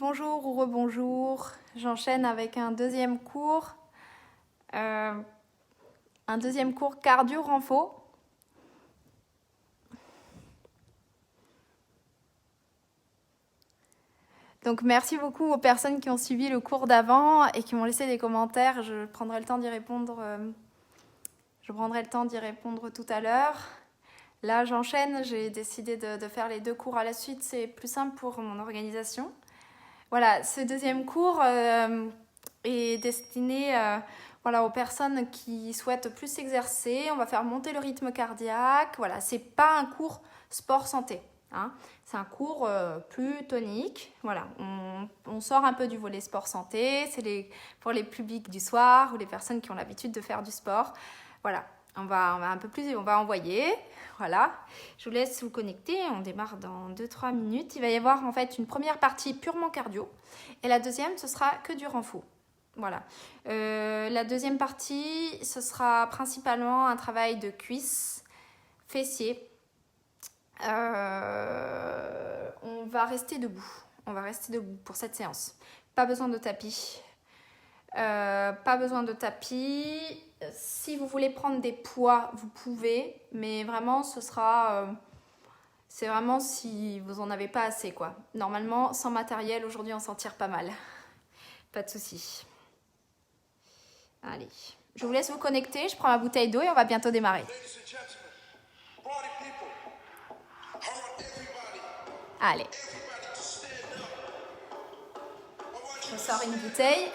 Bonjour ou rebonjour, j'enchaîne avec un deuxième cours cardio-renfo. Donc merci beaucoup aux personnes qui ont suivi le cours d'avant et qui m'ont laissé des commentaires. Je prendrai le temps d'y répondre. Tout à l'heure. Là, j'enchaîne. J'ai décidé de faire les deux cours à la suite. C'est plus simple pour mon organisation. Voilà, ce deuxième cours est destiné aux personnes qui souhaitent plus s'exercer. On va faire monter le rythme cardiaque. Voilà, c'est pas un cours sport-santé. Hein. C'est un cours plus tonique. Voilà, on sort un peu du volet sport-santé. C'est pour les publics du soir ou les personnes qui ont l'habitude de faire du sport. Voilà, on va envoyer. Voilà, je vous laisse vous connecter. On démarre dans 2-3 minutes. Il va y avoir en fait une première partie purement cardio et la deuxième, ce sera que du renfo. Voilà. La deuxième partie, ce sera principalement un travail de cuisses, fessiers. On va rester debout. Pour cette séance. Pas besoin de tapis. Si vous voulez prendre des poids, vous pouvez, mais vraiment, c'est vraiment si vous en avez pas assez, quoi. Normalement, sans matériel, aujourd'hui, on s'en tire pas mal. Pas de souci. Allez, je vous laisse vous connecter. Je prends ma bouteille d'eau et on va bientôt démarrer. Allez. Je sors une bouteille.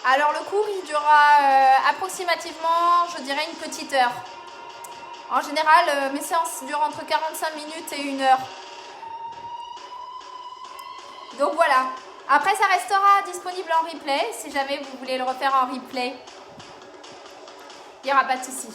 Alors le cours, il durera approximativement, je dirais, une petite heure. En général, mes séances durent entre 45 minutes et 1 heure. Donc voilà. Après, ça restera disponible en replay. Si jamais vous voulez le refaire en replay, il n'y aura pas de souci.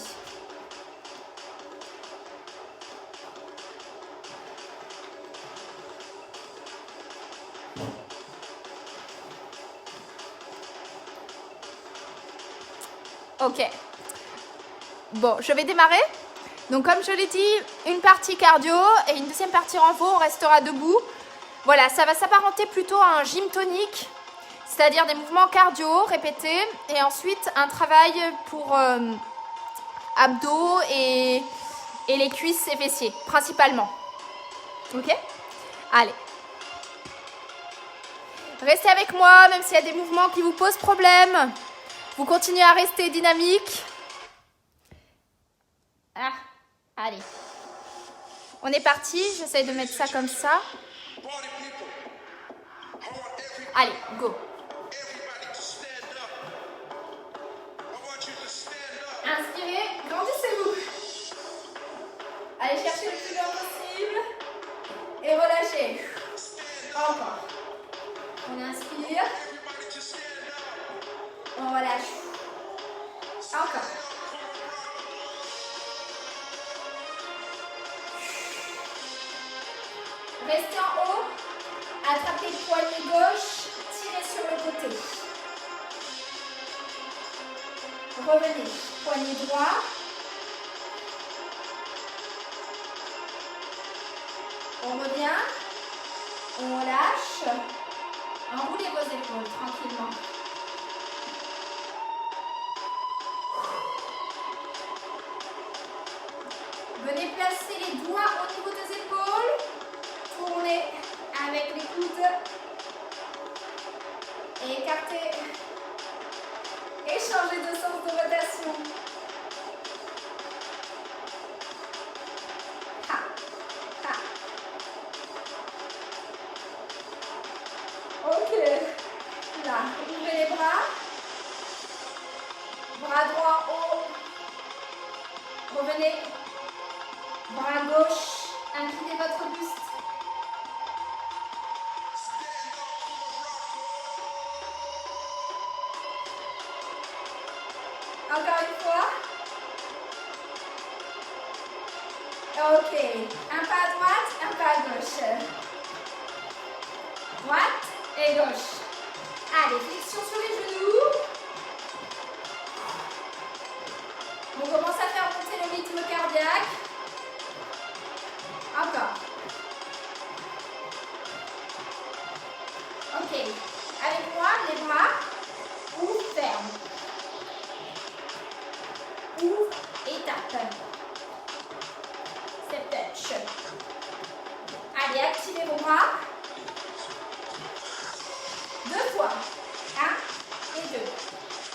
Ok. Bon, je vais démarrer. Donc comme je l'ai dit, une partie cardio et une deuxième partie renfo, on restera debout. Voilà, ça va s'apparenter plutôt à un gym tonique, c'est-à-dire des mouvements cardio répétés et ensuite un travail pour abdos et les cuisses et fessiers, principalement. Ok ? Allez. Restez avec moi, même s'il y a des mouvements qui vous posent problème. Vous continuez à rester dynamique. Ah, allez. On est parti, j'essaie de mettre ça comme ça. Allez, go. Inspirez, grandissez-vous. Allez chercher le plus loin possible. Et relâchez. Encore. On inspire. On relâche. Encore. Restez en haut. Attrapez le poignet gauche. Tirez sur le côté. Revenez. Poignet droit. On revient. On relâche. Enroulez vos épaules tranquillement. Venez placer les doigts au niveau des épaules. Tournez avec les coudes. Et écartez. Et changez de sens de rotation. Ha. Ha. Ok. Là, ouvrez les bras. Bras droit haut. Revenez. Bras gauche. Inclinez votre buste. Ok, un pas à droite, un pas à gauche. Droite et gauche. Allez, flexion sur les genoux. On commence à faire monter le rythme cardiaque. Encore. Ok, avec moi, les bras, ouvre, ferme. Ouvre et tape. Step touch. Allez, activez vos bras. 2 fois. 1 et 2.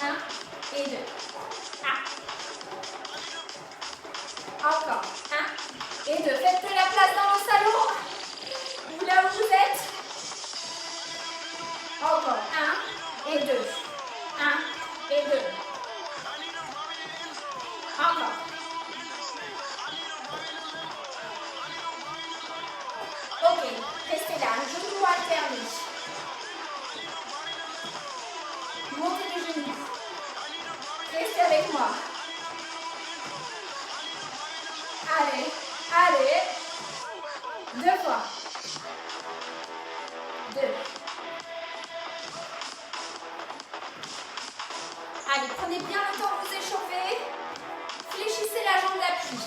1 et 2. Encore. 1 et 2. Faites de la place dans le salon. Ou là où vous êtes. Encore. 1 et 2. 1 et 2. Encore. Ok. Restez là. Genoux alternés. Montez les genoux. Restez avec moi. Allez, allez. 2 fois. 2. Allez, prenez bien le temps de vous échauffer. Fléchissez la jambe d'appui.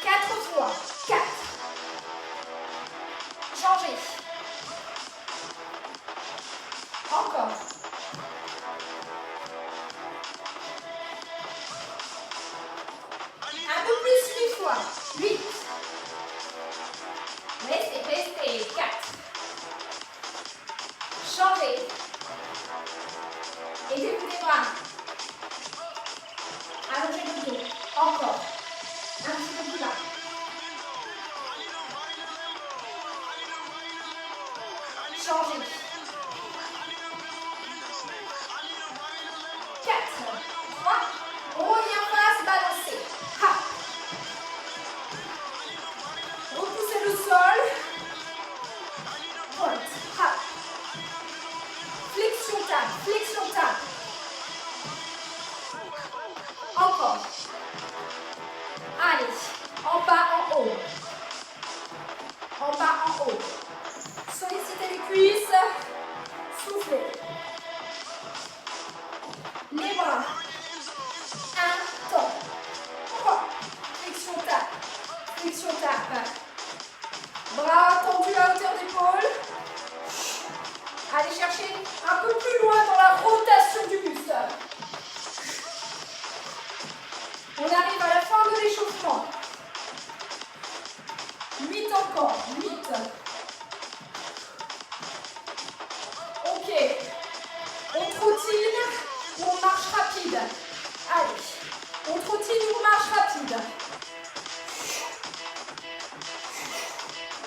4 fois. 4. Changez. Encore. Un peu plus 8 fois. 8. Restez, restez. 4. Changez. Aidez-vous les bras. Allongez le dos. Encore. Un petit peu plus bas. Changez. 4. 3. On revient pas à se balancer. Ha. Repoussez le sol. Point. Ha. Flexion table. Flexion table. Encore. Allez. En bas, en haut. En bas, en haut. Sollicitez les cuisses. Soufflez. Les bras. 1 temps. 3. Flexion tape. Flexion tape. Bras tendus à hauteur d'épaule. Allez chercher un peu plus loin dans la rotation du buste. On arrive à la fin de l'échauffement. 8 encore. 8. Ok. On trottine ou on marche rapide. Allez. On trottine ou on marche rapide.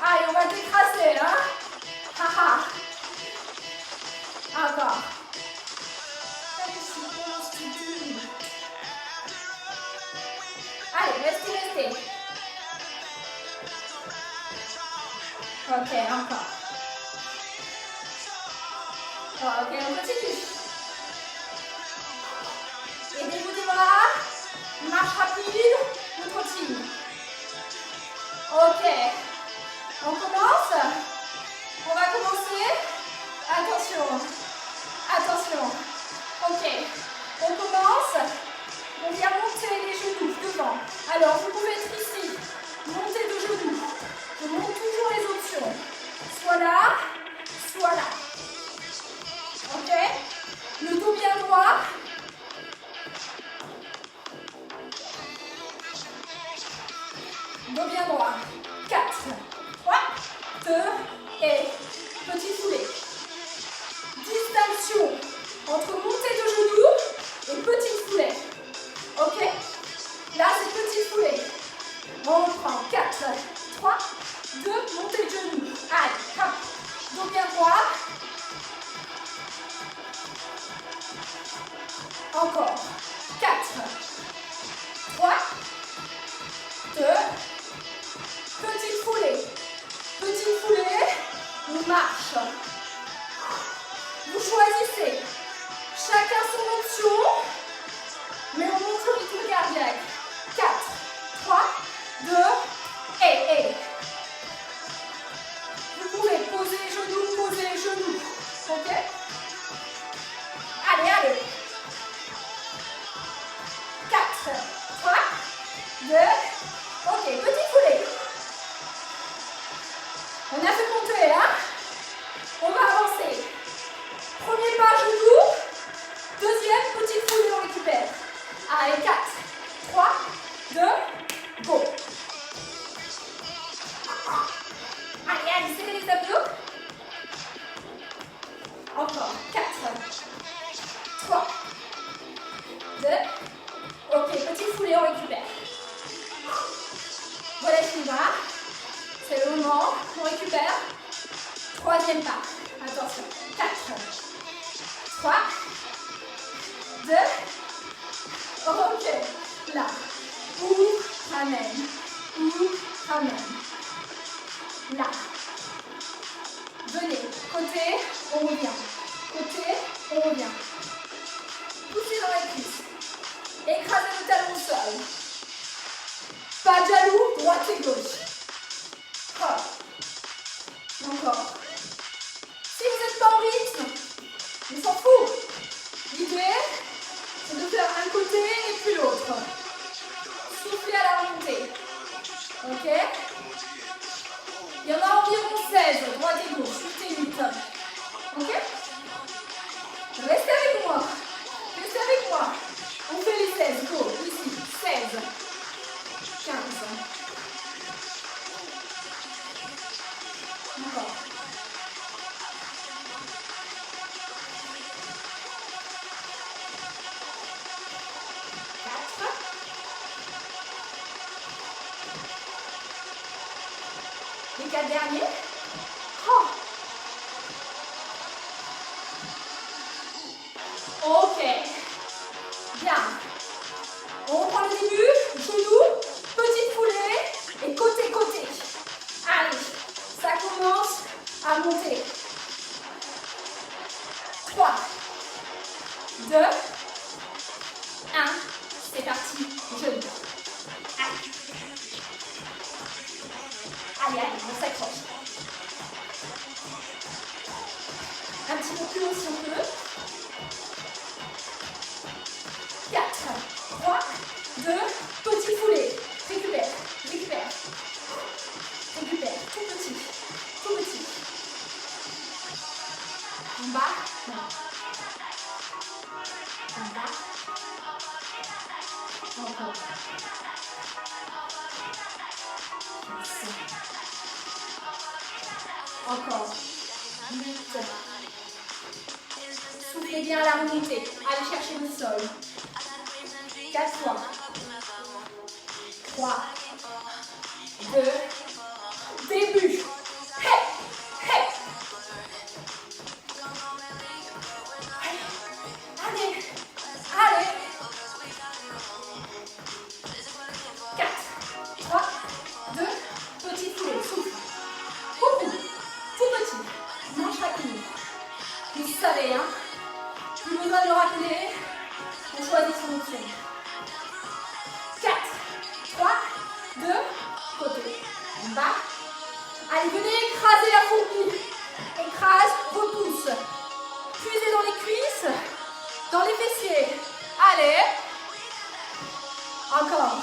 Allez, on va décrasser, hein. Haha. Encore. Allez, restez, restez. Ok, encore. Ok, on continue. Aidez-vous des bras. Marche rapide ou trottine. Ok. On commence. On va commencer. Attention. Attention. Ok. On commence. On vient monter les genoux devant. Alors, vous pouvez être ici. Montez de genoux. Je monte toujours les options. Soit là, soit là. Ok? Le dos bien droit. Dos bien droit. 4, 3, 2 et petit foulé. Distinction entre montée de genoux et petit foulé. Ok? Là, c'est petit foulé. On prend 4, 3, 2, montée de genoux. Allez, hop. Dos bien droit. Encore. 4, 3, 2, petit foulé. Petit foulé, on marche. Vous choisissez. Chacun son option, mais on monte le rythme cardiaque. 4, 3, 2. Ok, petit foulée. On a fait compter, hein? On va avancer. Premier pas, genou. Deuxième, petite foulée, on récupère. Allez, 4, 3, 2, go. Allez, allez, serrez les abdos. Encore, 4, 3, 2. Ok, petite foulée, on récupère. Voilà qui va. C'est le moment, on récupère. Troisième pas. Attention, 4, 3, 2. Ok, là. Ouvre, ramène. Ouvre, ramène. Là. Venez, côté, on revient. Côté, on revient. Poussez dans les cuisses. Écrasez le talon au sol. Pas de jaloux, droite et gauche. Hop. Encore. Si vous n'êtes pas en rythme, on s'en fout. L'idée, c'est de faire un côté et puis l'autre. Soufflez à la remontée. Ok? Il y en a environ 16, droite et gauche, 8 et 8. Ok? Restez avec moi. Restez avec moi. On fait les 16, go, ici, 16, 15. Encore. 4. Les 4 derniers. Oh. Ok. Bien. On reprend le début. Genou, petite foulée et côté-côté. Allez, ça commence à monter. 3, 2, 1. C'est parti. Genou. Allez. Allez, allez, on s'accroche. Un petit peu plus haut si on peut. 4, 3, 2, petit foulée. Récupère, récupère. Récupère, tout petit, tout petit. En bas, non. En bas. Encore. Encore. 8. Soufflez bien à la remontée. Allez chercher le sol. 4 fois. 3, 2, début. Hey, hey. Allez, allez. 4, 3, 2, petit foulée, souffle. Beaucoup, tout petit. Manche rapide. Vous savez, hein. Plus besoin de le rappeler. On choisit son option. 4, 3, 2, côté. En bas. Allez, venez écraser la fourmi. Écrase, repousse. Puisez dans les cuisses, dans les fessiers. Allez. Encore.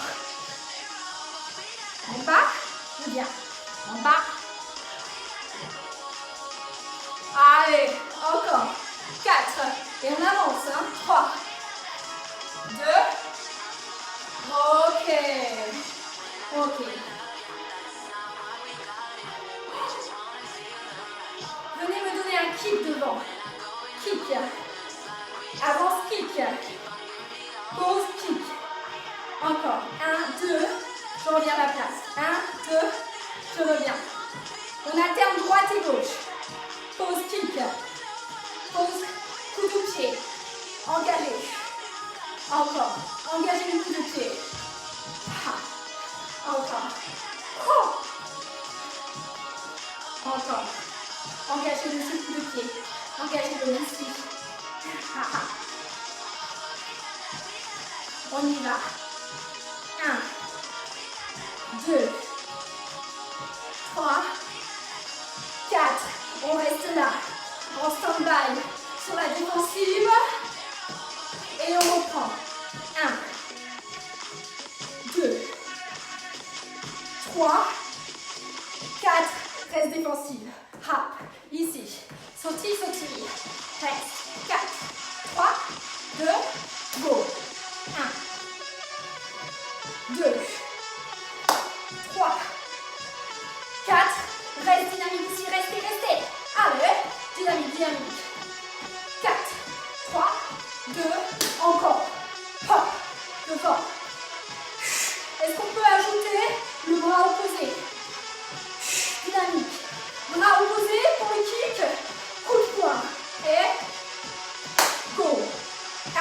En bas, ou bien. En bas. Allez, encore. 4. Et on avance, hein. 3, 2. Ok. Ok. Venez me donner un kick devant. Kick. Avance, kick. Pause, kick. Encore. 1, 2. Je reviens à ma place. 1, 2. Je reviens. On alterne droite et gauche. Pause, kick. Pause, coup de pied. Engagé. Encore. Engagez le coup de pied. Encore. Oh. Encore. Engagez le coup de pied. Engagez-le ici. On y va. 1, 2, 3, 4. On reste là. En stand-by. Sur la défensive. Et on reprend. 1, 2, 3, 4, reste défensive. Hop, ici. Sautille, sautille. Reste. 4, 3, 2, go. 1, 2, 3, 4. Reste dynamique ici. Restez, restez. Allez, dynamique, dynamique. 4, 3, 2, encore. Hop, devant. Est-ce qu'on peut ajouter le bras opposé? Dynamique. Bras opposé pour le kick. Coup de poing. Et go. 1,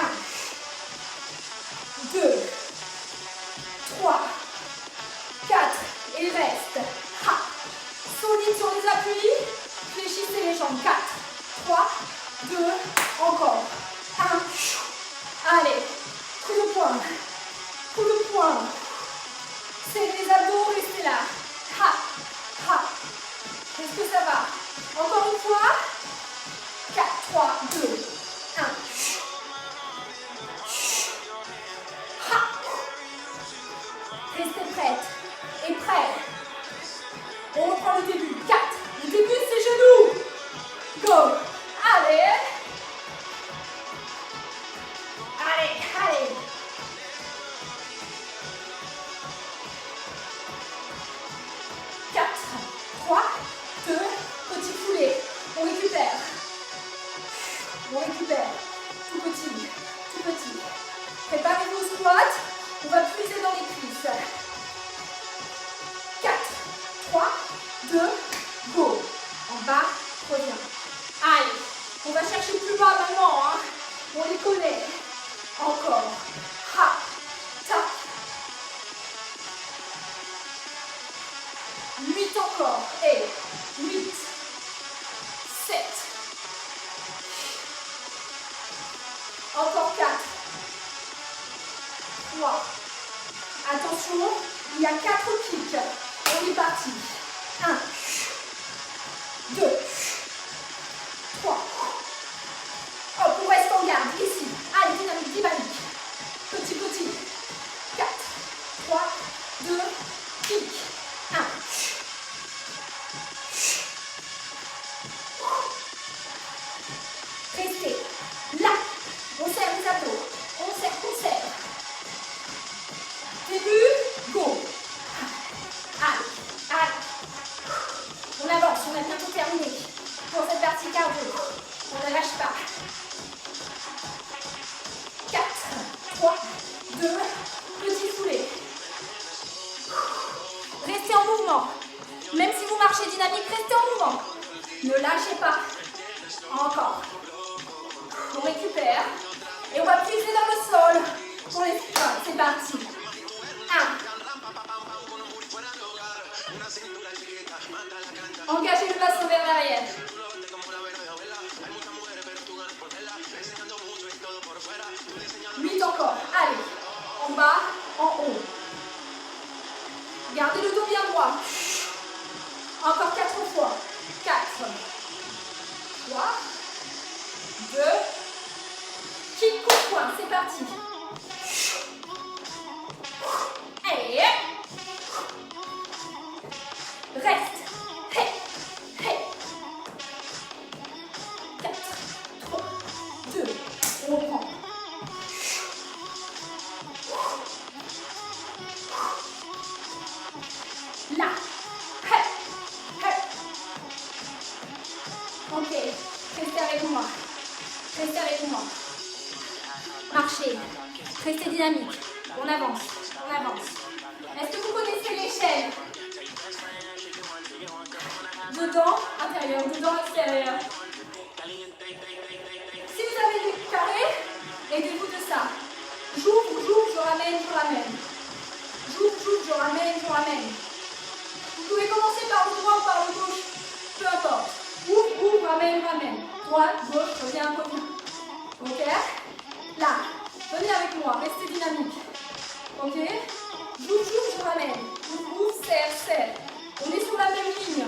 2, 3, 4. Et reste. Ha. Solide sur les appuis. Fléchissez les jambes. 4, 3, 2, encore. 1. Allez. Coup de poing. Coup de poing. Serrez les abdos, restez là. Ha, ha. Est-ce que ça va? Encore une fois. 4, 3, 2, 1. Ha. Restez prête et prêt. On reprend le début. 4. Le début, c'est genoux. Go. Allez. Allez, allez. 4, 3, 2, petit poulet. On récupère. On récupère. Tout petit, tout petit. Préparez-vous au squat. On va puiser dans les cuisses. 4, 3, 2, go. En bas, reviens. Allez. On va chercher plus bas maintenant. Hein. On les connaît. Encore. Ha. Tac. 8 encore. Et 8, 7. Encore 4. 3. Attention, il y a 4 kicks. On est parti. 1, 2, 3. Hop, on reste en garde. Ici. Allez, dynamique, dynamique. Petit, petit. 4, 3, 2, kick. 1. Restez là. On serre les abdos. On serre, on serre. Début, go. Allez, allez. On avance, on a bientôt terminé. Pour cette partie cardio, on ne lâche pas. 4, 3, 2, petit poulet. Restez en mouvement. Même si vous marchez dynamique, restez en mouvement. Ne lâchez pas. Encore. On récupère. Et on va puiser dans le sol pour les squats. C'est parti. 1. Engagez le bassin vers l'arrière. 8 encore. Allez. En bas, en haut. Gardez le dos bien droit. Encore 4 fois. 4. 3. 2. Kick, coup de poing. C'est parti. Et reste. Hey. Hey. 4, 3, 2. On reprend. Là. Hey. Hey. Ok. Restez avec moi. Restez avec moi. Marchez. Restez dynamique. On avance. On avance. Est-ce que vous connaissez l'échelle? Dedans, intérieur. Dedans, extérieur. Si vous avez des carrés, aidez-vous de ça. J'ouvre, j'ouvre, je ramène, je ramène. J'ouvre, j'ouvre, je ramène, je ramène. Vous pouvez commencer par le droit ou par le gauche. Peu importe. Ouvre, ouvre, ramène, ramène. Droite, gauche, reviens, reviens. Ok? Là. Venez avec moi. Restez dynamique. Ok? J'ouvre, j'ouvre, je ramène. Ouvre, ouvre, serre, serre. On est sur la même ligne.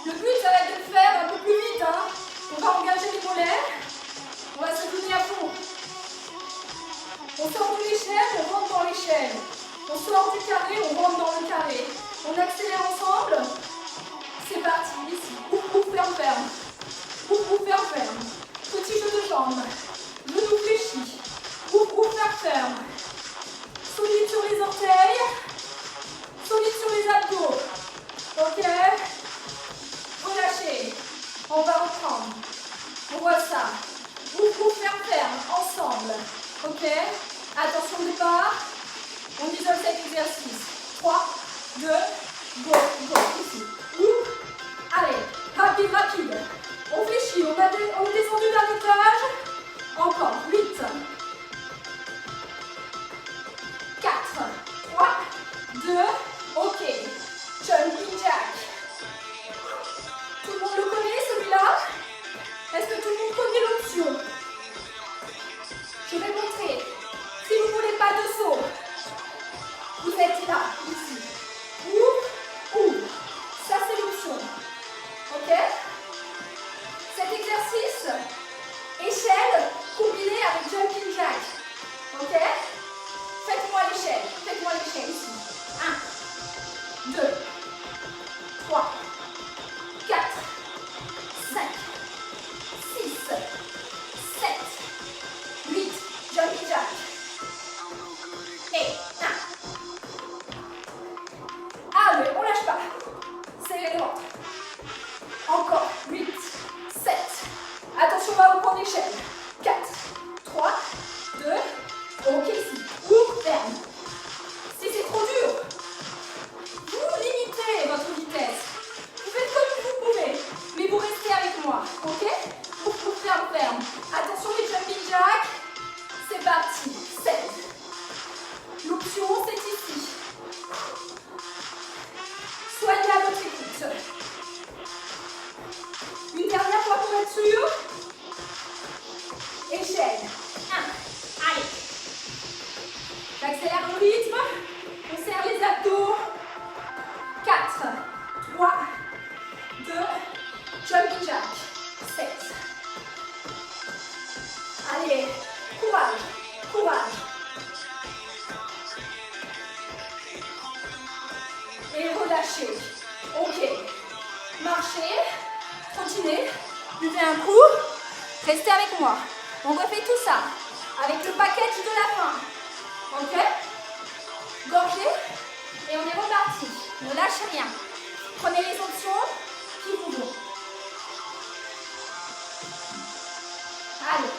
Le but, ça va être de faire un peu plus vite. Hein. On va engager les mollets. On va se donner à fond. On sort de l'échelle, on rentre dans l'échelle. On sort du carré, on rentre dans le carré. On exercice. 3, 2, go, go. Ici. Ouh. Allez, rapide, rapide. On fléchit, on est descendu d'un étage. Encore, 8. 4, 3, 2, ok. Jumping jack. Tout le monde le connaît celui-là? Est-ce que tout le monde connaît l'option? Je vais montrer. Si vous ne voulez pas de saut, vous êtes là, ici. Ou. Ça, c'est l'option. Ok? Cet exercice, échelle combinée avec jumping jack. Ok? Faites-moi l'échelle ici. 1, 2, 3, 4, 5, 6, 7, 8, jumping jack. Et 1. Allez, on lâche pas. Serrez le ventre. Encore 8, 7. Attention, on va reprendre l'échelle. 4, 3, 2, ok ici. Ou ferme. Si c'est trop dur, vous limitez votre vitesse. Vous faites comme vous pouvez, mais vous restez avec moi, ok? Pour ferme. Attention les jumping jacks. C'est parti. 7. L'option, c'est ici. Soyez à votre écoute. Une dernière fois pour être sûr. Échelle. 1. Allez. J'accélère le rythme. On serre les abdos. 4, 3, 2, jumping jack. 7. Allez, courage. Et relâchez. Ok. Marchez. Continuez. Buvez un coup. Restez avec moi. On refait tout ça avec le package de la fin. Ok? Gorgée. Et on est reparti. Ne lâchez rien. Prenez les options qui vous vont. Allez.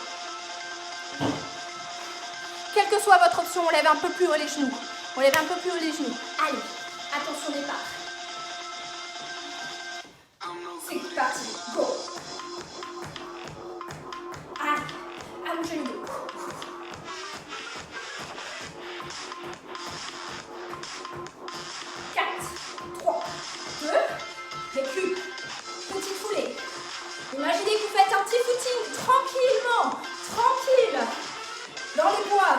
Quelle que soit votre option, on lève un peu plus haut les genoux. Allez, attention départ. C'est parti. Go. Allez, allongez le dos. 4, 3, 2, récup. Petite foulée. Imaginez que vous faites un petit footing tranquillement, tranquille, dans les bois.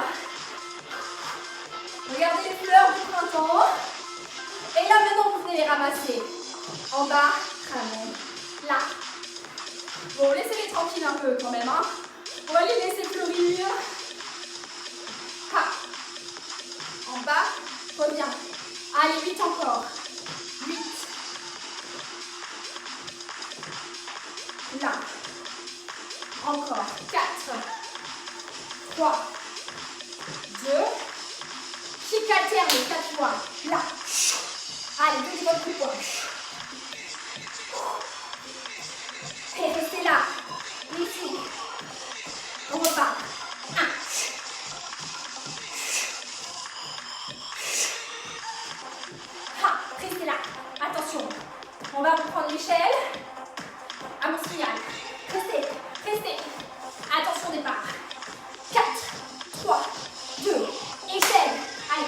Regardez les fleurs du printemps. Et là maintenant vous venez les ramasser. En bas, ramène. Là. Bon, laissez-les tranquilles un peu quand même. Hein. On va les laisser fleurir. Ha. En bas, reviens. Allez, 8 encore. 8. Là. Encore. 4. 3. 2. Chic alterne, 4 fois. Là. Allez, donnez votre coup de poing. Et restez là. Ici. On repart. 1. Restez là. Attention. On va reprendre l'échelle. À mon signal. Restez. Attention départ. 4, 3, 2, échelle. Allez,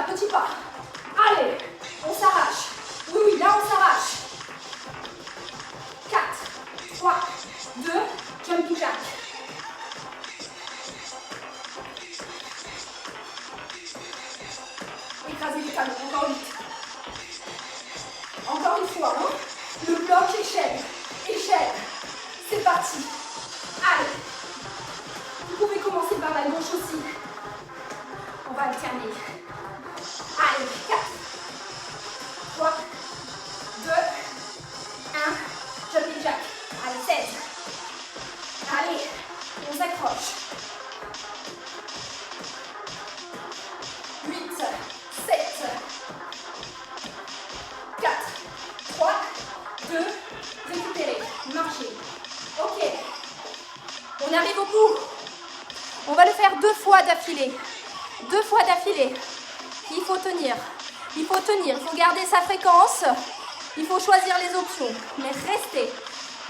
Petit pas. Allez, on s'arrache. Oui, là on s'arrache. 4, 3, 2, jumping jack. Écrasez les talons, encore 8. Encore une fois, hein. Le bloc échelle. C'est parti. Allez. Vous pouvez commencer par la gauche aussi. On va alterner. Allez, 4, 3, 2, 1, jumping jack. Allez, 7. Allez, on s'accroche. 8, 7, 4, 3, 2, récupérez, marchez. Ok, on arrive au bout. On va le faire 2 fois d'affilée. 2 fois d'affilée. Il faut tenir. Il faut tenir. Il faut garder sa fréquence. Il faut choisir les options. Mais restez.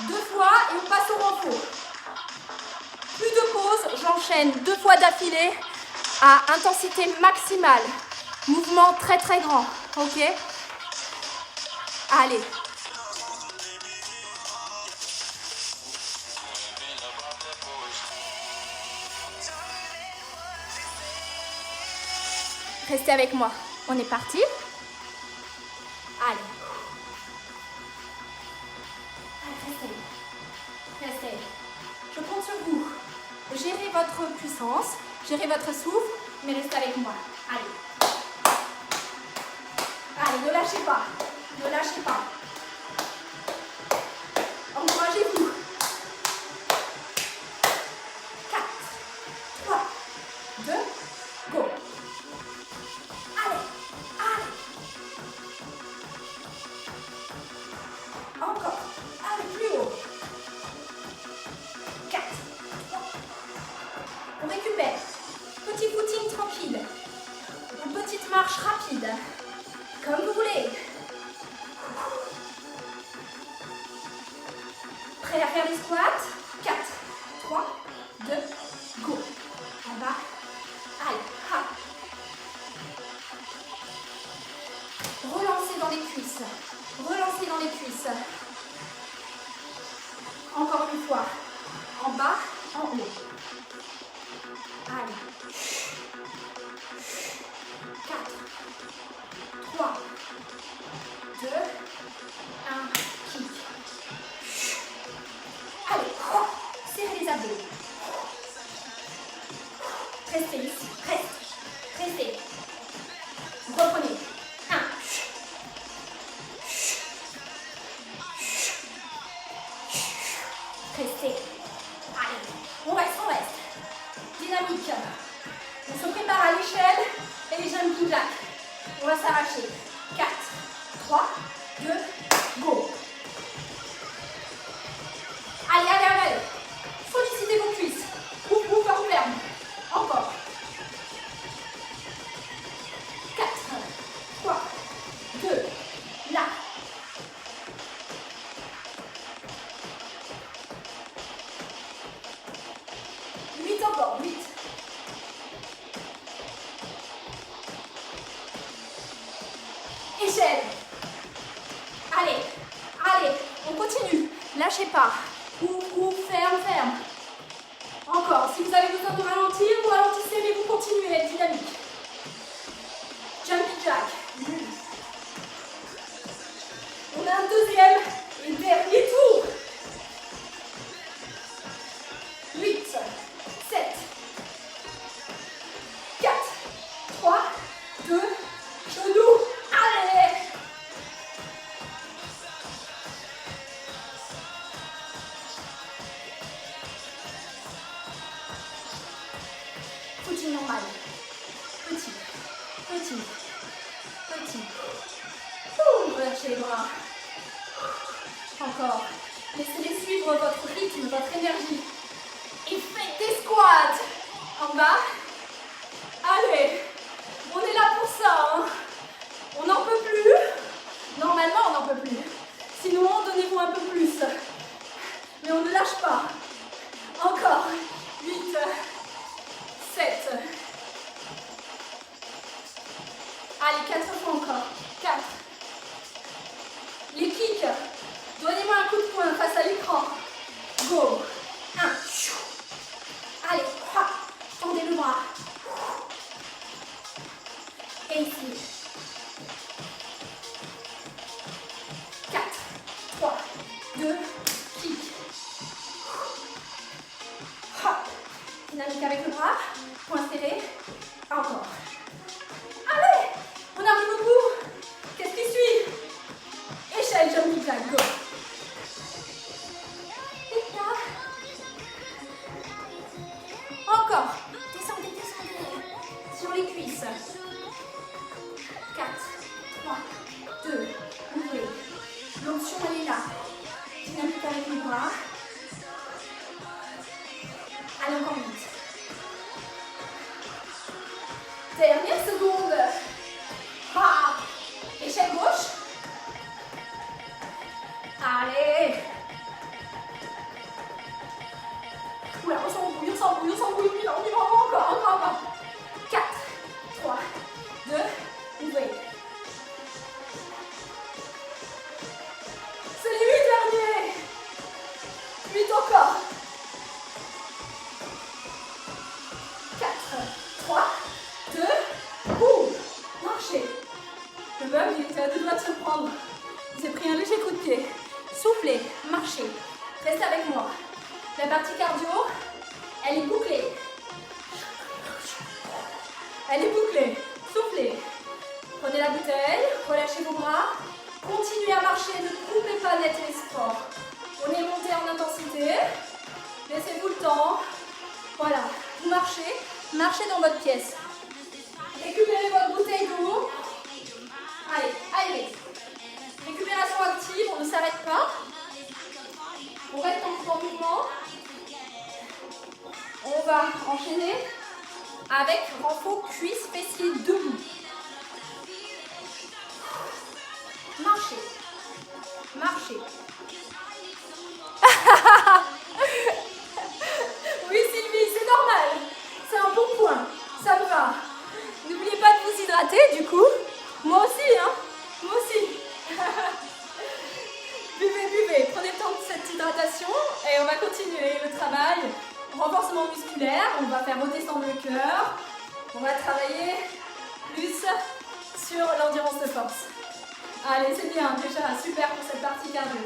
2 fois et on passe au renfort. Plus de pause. J'enchaîne 2 fois d'affilée à intensité maximale. Mouvement très très grand. Ok? Allez. Restez avec moi. On est parti. Allez. Restez. Restez. Je compte sur vous. Gérez votre puissance, gérez votre souffle, mais restez avec moi. Allez. Allez, ne lâchez pas. Ne lâchez pas. Encouragez-vous. 4, 3, 2, go. Allez, allez. Encore. Allez, plus haut. 4, 3. On récupère. Petit footing tranquille. Une petite marche rapide. Comme vous voulez. Prêt à faire les squats? 4, 3, 2, go. En bas. Allez, hop. Relancez dans les cuisses. Relancez dans les cuisses. Encore une fois. En bas, en haut. Allez. 4, 3, 2, 1, kick. Allez, serrez les abdos. Restez ici, restez. Reprenez. 1. Restez. Allez, on reste. Dynamique. On se prépare à l'échelle et les jumping jacks. On va s'arracher. 4, 3, 2, go. Allez. Sollicitez vos cuisses. Ouf, ferme. Encore. 4, 3, 2, là. 8 encore, 8. Échelle. Allez, on continue. Lâchez pas. Ouf, ferme. Encore, si vous avez besoin de ralentir, vous ralentissez, mais vous continuez à être dynamique. Jumping jack. On a un deuxième et dernier tour. 8, 7, 4, 3, 2, genoux. Allez! Footing normal. Petit. Relâchez les bras. Encore. Laissez-les suivre votre rythme, votre énergie. Et faites des squats. En bas. Allez. On est là pour ça. Hein. On n'en peut plus. Normalement, on n'en peut plus. Sinon, donnez-vous un peu plus. Mais on ne lâche pas. Encore. 8, 7. Allez, 4 fois encore. 4. Les kicks. Donnez-moi un coup de poing face à l'écran. Go. 1. Allez. Tendez le bras. Et ici. 4, 3, 2, kick. Dynamique avec le bras. Point serré. Encore. Allez, on arrive au bout. Qu'est-ce qui suit? Échelle, jumping jack, go. Et là. Encore. Descendez. Sur les cuisses. 4, 3, 2, ouvrez. L'option, elle est là. Dynamique avec les bras. Allez, encore 8. Dernière seconde. Ah. Échelle gauche. Allez. Oula, on s'embrouille, on s'embrouille, on s'embrouille. On y va, encore. 4, 3, 2, ouvrez. C'est les 8 derniers. 8 encore. 4, 3, 2, boum. Marchez. Le meuble, il était à 2 doigts de se prendre. Il s'est pris un léger coup de pied. Soufflez, marchez. Restez avec moi. La partie cardio, elle est bouclée. Elle est bouclée. Soufflez. Prenez la bouteille, relâchez vos bras. Continuez à marcher, ne coupez pas net les sports. On est monté en intensité. Laissez-vous le temps. Voilà, vous marchez. Marchez dans votre pièce. Récupérez votre bouteille d'eau. Allez. Récupération active, on ne s'arrête pas. On reste en mouvement. On va enchaîner avec renfort cuisse fessier debout. Marchez. Oui Sylvie, c'est normal. C'est un bon point. Ça me va. N'oubliez pas de vous hydrater du coup. Moi aussi, hein. Moi aussi. Buvez. Prenez le temps de cette hydratation et on va continuer le travail. Renforcement musculaire, on va faire redescendre le cœur. On va travailler plus sur l'endurance de force. Allez, c'est bien, déjà, super pour cette partie cardio.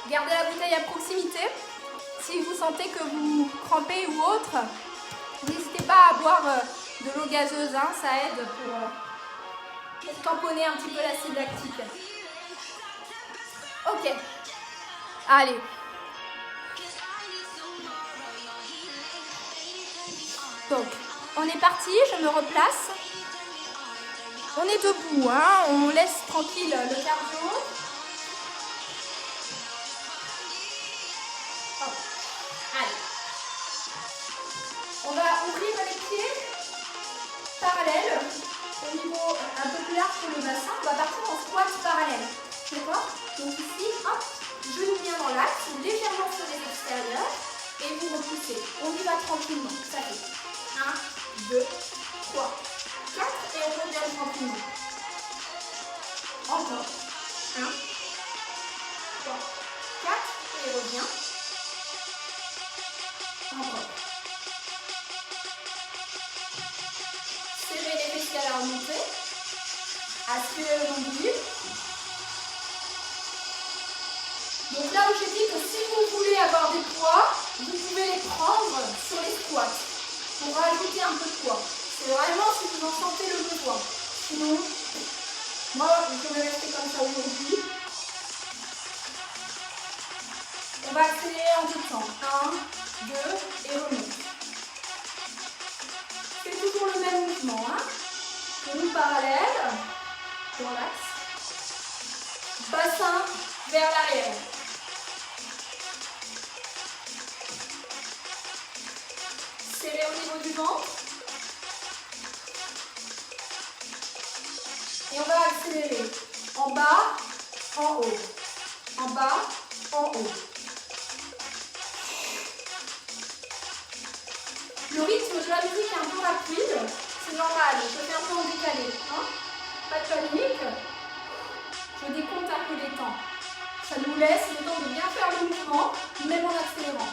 Gardez la bouteille à proximité. Si vous sentez que vous crampez ou autre, n'hésitez pas à boire de l'eau gazeuse, hein, ça aide pour tamponner un petit peu l'acide lactique. Ok. Allez. Donc, on est parti, je me replace. On est debout, hein, on laisse tranquille le cardio. Hop. Allez. On va ouvrir les pieds parallèles au niveau un peu plus large sur le bassin. On va partir en squat parallèle. D'accord? Donc ici, hop, genou bien dans l'axe, légèrement sur les extérieurs et vous repoussez. On y va tranquillement. Ça fait 1, 2, 3, 4 et on revient tranquillement. Encore. 1, 3, 4 et revient. Encore. Serrez les fessiers à la remontée. Aspirez le nombril. Donc là où j'ai dit que si vous voulez avoir des poids, vous pouvez les prendre sur les squats pour rajouter un peu de poids. C'est vraiment si vous en sentez le besoin. Sinon, moi je vais rester comme ça aujourd'hui. On va accélérer en deux temps. 1, 2 et remonte. C'est toujours le même mouvement. Hein. Genou parallèle, dans l'axe. Bassin vers l'arrière. Serrez au niveau du ventre. Et on va accélérer. En bas, en haut. En bas, en haut. Le rythme de la musique est un peu rapide. C'est normal, je fais un peu en décalé. Hein? Pas de panique. Je décompte un peu les temps. Ça nous laisse le temps de bien faire le mouvement, même en accélérant.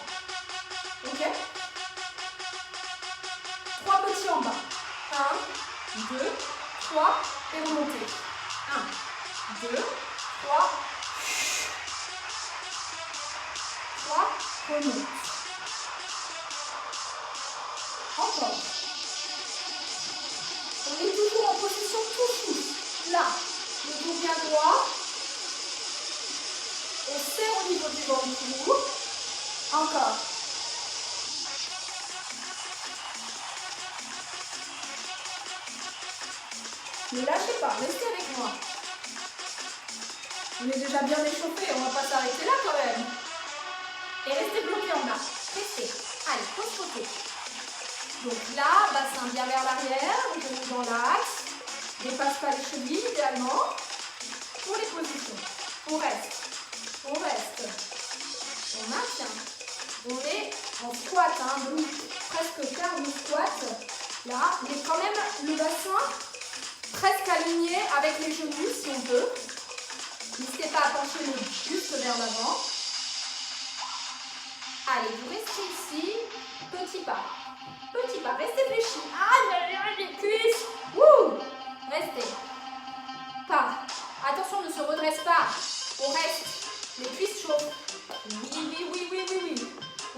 Ok? 3 petits en bas. 1, 2, 3 et remontez. 1, 2, 3. 3, remonte. Encore. On est toujours en position touche. Là, le dos bien droit. On serre au niveau du ventre. Encore. Ne lâchez pas, restez avec moi. On est déjà bien échauffé, on ne va pas s'arrêter là quand même. également pour les positions. On reste, on maintient. On est en squat, hein, donc presque faire le squat. Là, mais quand même le bassin presque aligné avec les genoux si on peut. N'hésitez pas à pencher le buste vers l'avant. Allez, vous restez ici. Petit pas. Petit pas. Restez fléchis. Ah, les cuisses. Wouh. Restez. Pas. Attention, ne se redresse pas. On reste. Les cuisses chaudes. Oui, oui, oui, oui, oui, oui.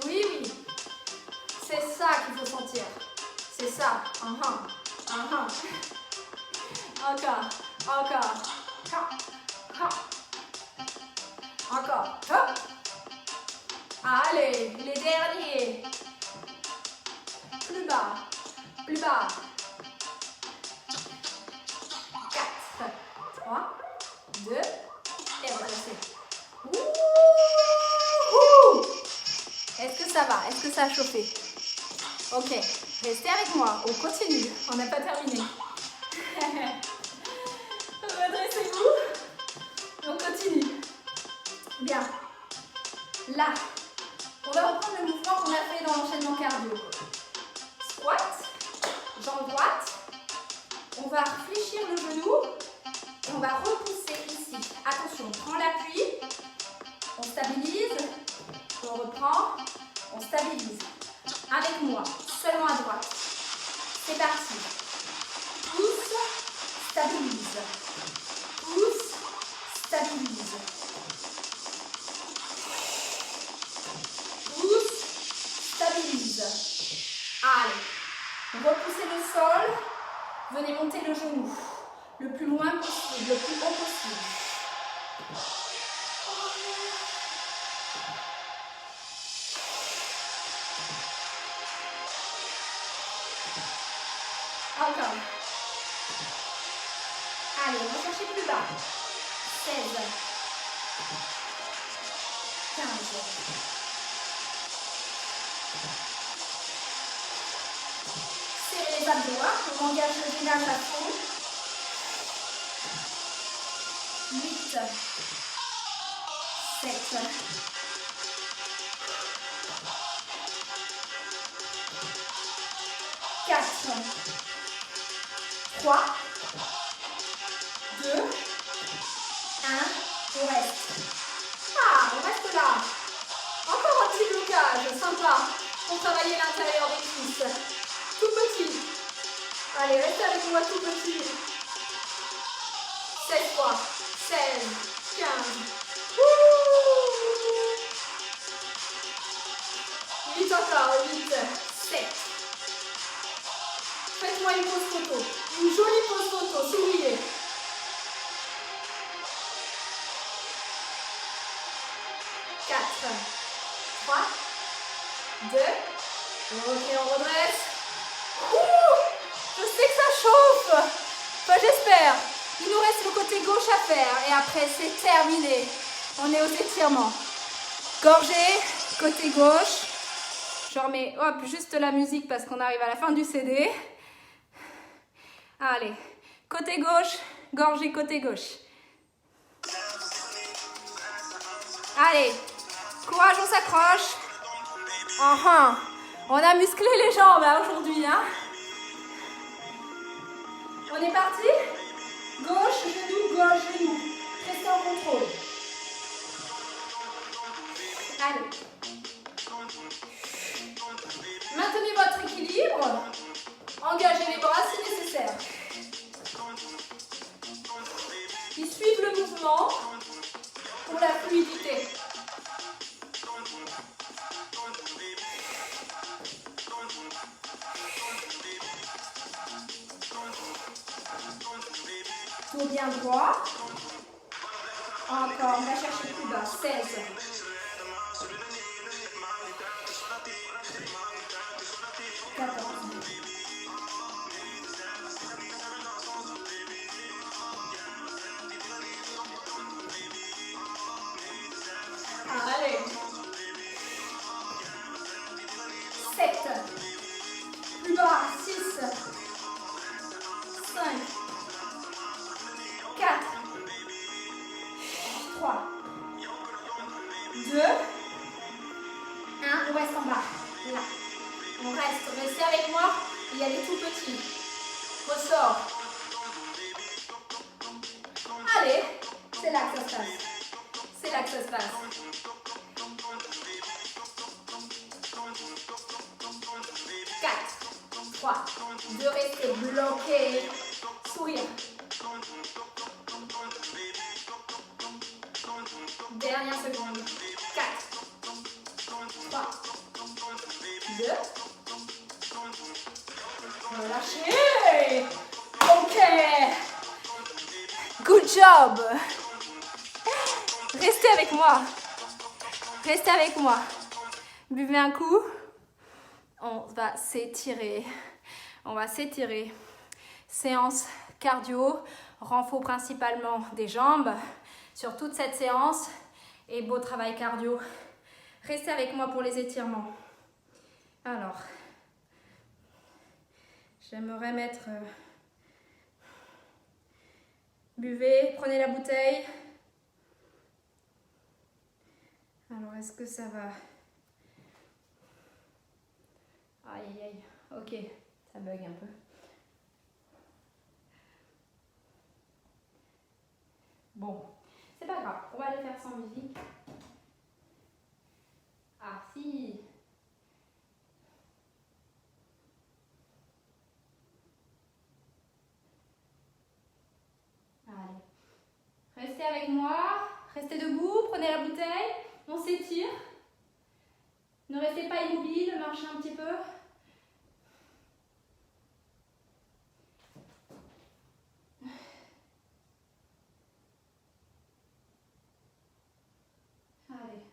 Oui, oui. C'est ça qu'il faut sentir. C'est ça. Encore. Encore. Encore. Hop. Allez, les derniers. Plus bas. Plus bas. 4, 3, 2, et redressez. Est-ce que ça va? Est-ce que ça a chauffé? Ok, restez avec moi, on continue, on n'a pas terminé. Redressez-vous, on continue. Bien. Là, on va reprendre le mouvement qu'on a fait dans l'enchaînement cardio. Squat, jambe droite. On va fléchir le genou et on va repousser ici. Attention, on prend l'appui, on stabilise, on reprend, on stabilise. Avec moi, seulement à droite. C'est parti. Pousse, stabilise. Pousse, stabilise. Pousse, stabilise. Allez, repoussez le sol. Venez monter le genou. Le plus loin possible, le plus haut possible. Encore. Allez, on va chercher plus bas. 16. 15. Serrez les abdos, on engage le gainage à fond. 8. 7. 4. 3, 2, 1, on reste. Ah, on reste là. Encore un petit blocage, sympa, pour travailler l'intérieur des cuisses. Tout petit. Allez, restez avec moi tout petit. 16 fois, 16, 15. Ouh. 8 encore, 8, 7. Faites-moi une pause photo. Une jolie pause photo, souriez. 4, 3, 2, ok, on redresse. Ouh, je sais que ça chauffe. Enfin, j'espère. Il nous reste le côté gauche à faire et après c'est terminé. On est aux étirements. Gorgée, côté gauche. Je remets hop, juste la musique parce qu'on arrive à la fin du CD. Allez, côté gauche, gorgée côté gauche. Allez, courage, on s'accroche. On a musclé les jambes aujourd'hui, hein. On est parti? Gauche, genou, gauche, genou. Restez en contrôle. Allez. Maintenez votre équilibre. Engagez les bras si nécessaire. Ils suivent le mouvement pour la fluidité. Dos bien droit. Encore, on va chercher plus bas. 16. 14. Allez. 7. Plus bas. 6. 5. 4. 2, 1. On reste en bas. Là. On reste. Restez avec moi. Il y a les tout petits. Ressort. Allez. C'est là que ça se passe. C'est là que ça se passe. 4, 3, 2, restez bloqués. Sourire. Dernière seconde. 4, 3, 2. Relâchez. Ok. Good job. Restez avec moi. Restez avec moi. Buvez un coup. On va s'étirer. On va s'étirer. Séance cardio. Renfort principalement des jambes sur toute cette séance. Et beau travail cardio. Restez avec moi pour les étirements. Alors, j'aimerais mettre... Buvez, prenez la bouteille. Alors, est-ce que ça va? Aïe, aïe, aïe. Ok, ça bug un peu. Bon, c'est pas grave. On va aller faire sans musique. Ah, si. Allez. Restez avec moi. Restez debout. Prenez la bouteille. On s'étire. Ne restez pas immobile. Marchez un petit peu. Allez.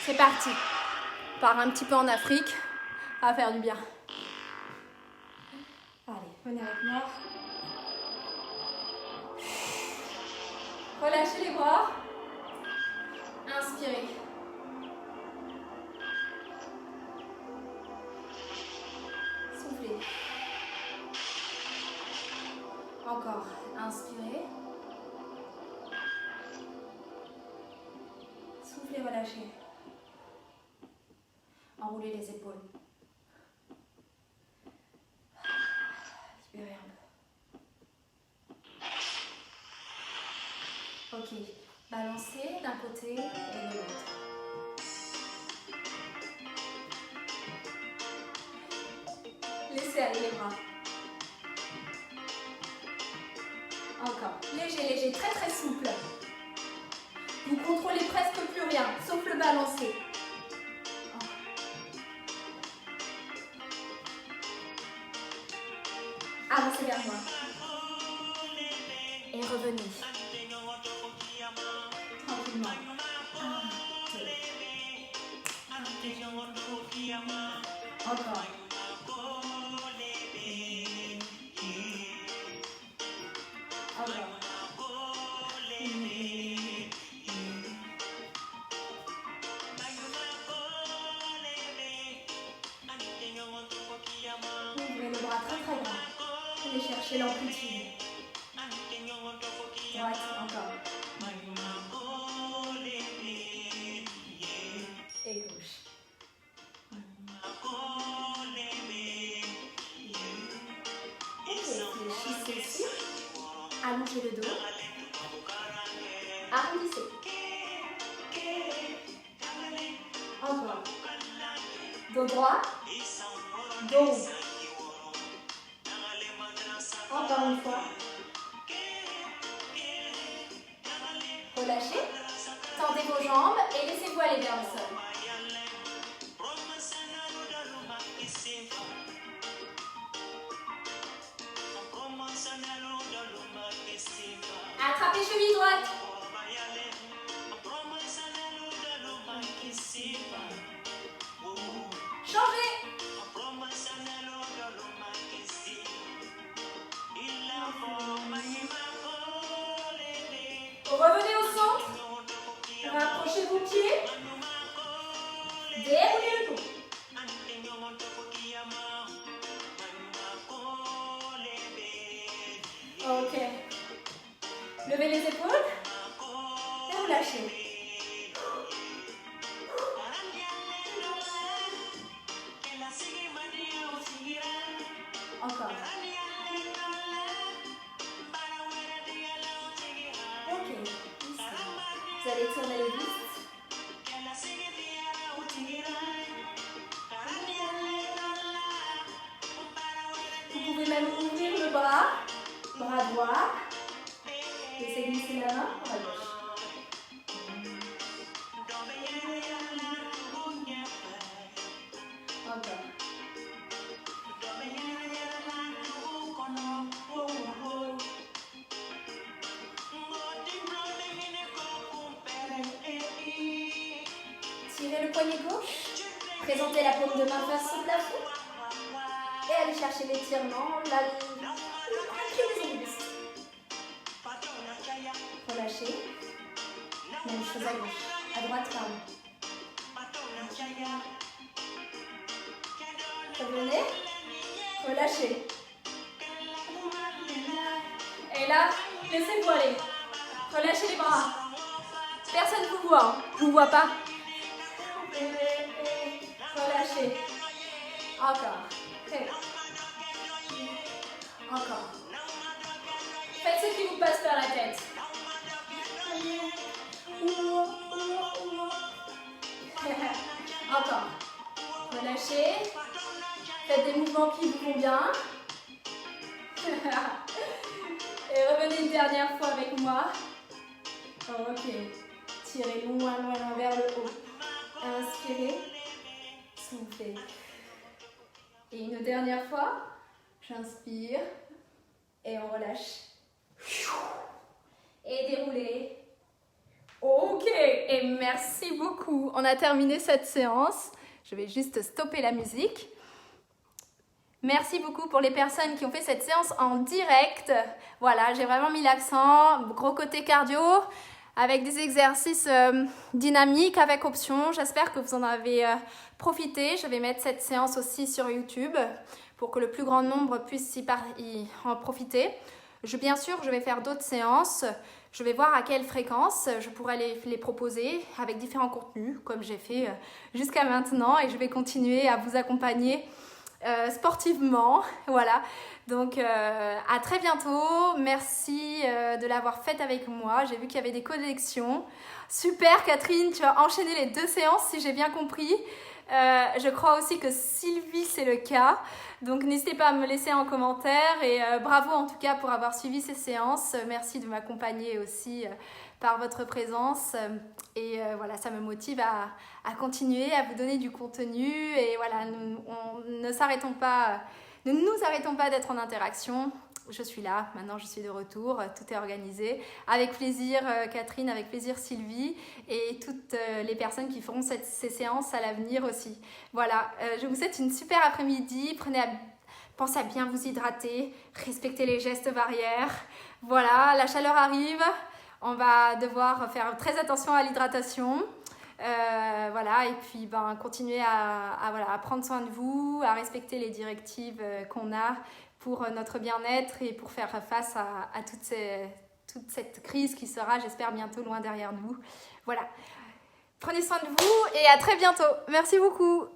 C'est parti. On part un petit peu en Afrique. À faire du bien. Allez, venez avec moi. Relâchez les bras. Inspirez. Soufflez. Encore. Inspirez. Soufflez, relâchez. Enroulez les épaules. Libérez un peu. Ok. Balancez d'un côté et de l'autre. Laissez aller les bras. Encore. Léger, léger, très très souple. Vous contrôlez presque plus rien, sauf le balancer. Avancez vers moi. Et revenez. Tranquillement. 1, 2. Encore. Encore. Ouvrez le bras très très grand. Allez chercher l'amplitude. Droite, encore. Et gauche. Ok, fléchissez ici. Allongez le dos. Arrondissez. Encore. Dos droit. Dos. Encore une fois. Relâchez. Tendez vos jambes et laissez-vous aller vers le sol. Partez cheville droite. Changez. Revenez au centre. Rapprochez vos pieds. Déroulez le dos. Ok. Levez les épaules. Et relâchez. Encore. Ok. Ici. Vous allez tourner le buste. Vous pouvez même ouvrir le bras droit. Laissez glisser la main, bras gauche. Encore. Tirez le poignet gauche. Présentez la paume de main face au plafond. Et allez chercher l'étirement, l'inclinaison du buste. Relâchez. Même chose à gauche. À droite, pardon. Revenez. Relâchez. Et là, laissez-vous aller. Relâchez les bras. Personne ne vous voit. Hein. Je ne vous vois pas. Relâchez. Encore. Très bien. Encore. Faites ce qui vous passe par la tête. Encore. Relâchez. Faites des mouvements qui vous vont bien. Et revenez une dernière fois avec moi. Ok. Tirez loin vers le haut. Inspirez. Soufflez. Et une dernière fois. J'inspire. Et on relâche. Et déroulez. Ok. Et merci beaucoup. On a terminé cette séance. Je vais juste stopper la musique. Merci beaucoup pour les personnes qui ont fait cette séance en direct. Voilà, j'ai vraiment mis l'accent, gros côté cardio, avec des exercices dynamiques, avec options. J'espère que vous en avez profité. Je vais mettre cette séance aussi sur YouTube pour que le plus grand nombre puisse y en profiter. Bien sûr, je vais faire d'autres séances. Je vais voir à quelle fréquence je pourrais les proposer avec différents contenus, comme j'ai fait jusqu'à maintenant. Et je vais continuer à vous accompagner sportivement. Voilà. Donc, à très bientôt. Merci de l'avoir faite avec moi. J'ai vu qu'il y avait des connexions. Super, Catherine, tu as enchaîné les 2 séances, si j'ai bien compris. Je crois aussi que Sylvie, c'est le cas. Donc, n'hésitez pas à me laisser en commentaire. Et bravo en tout cas pour avoir suivi ces séances. Merci de m'accompagner aussi par votre présence. Et voilà, ça me motive à continuer, à vous donner du contenu. Et voilà, ne nous arrêtons pas d'être en interaction. Je suis là, maintenant je suis de retour, tout est organisé. Avec plaisir Catherine, avec plaisir Sylvie et toutes les personnes qui feront ces séances à l'avenir aussi. Voilà, je vous souhaite une super après-midi. Pensez à bien vous hydrater, respectez les gestes barrières. Voilà, la chaleur arrive, on va devoir faire très attention à l'hydratation. Voilà, et puis continuer à prendre soin de vous, à respecter les directives qu'on a pour notre bien-être et pour faire face à toute cette crise qui sera, j'espère, bientôt loin derrière nous. Voilà, prenez soin de vous et à très bientôt. Merci beaucoup.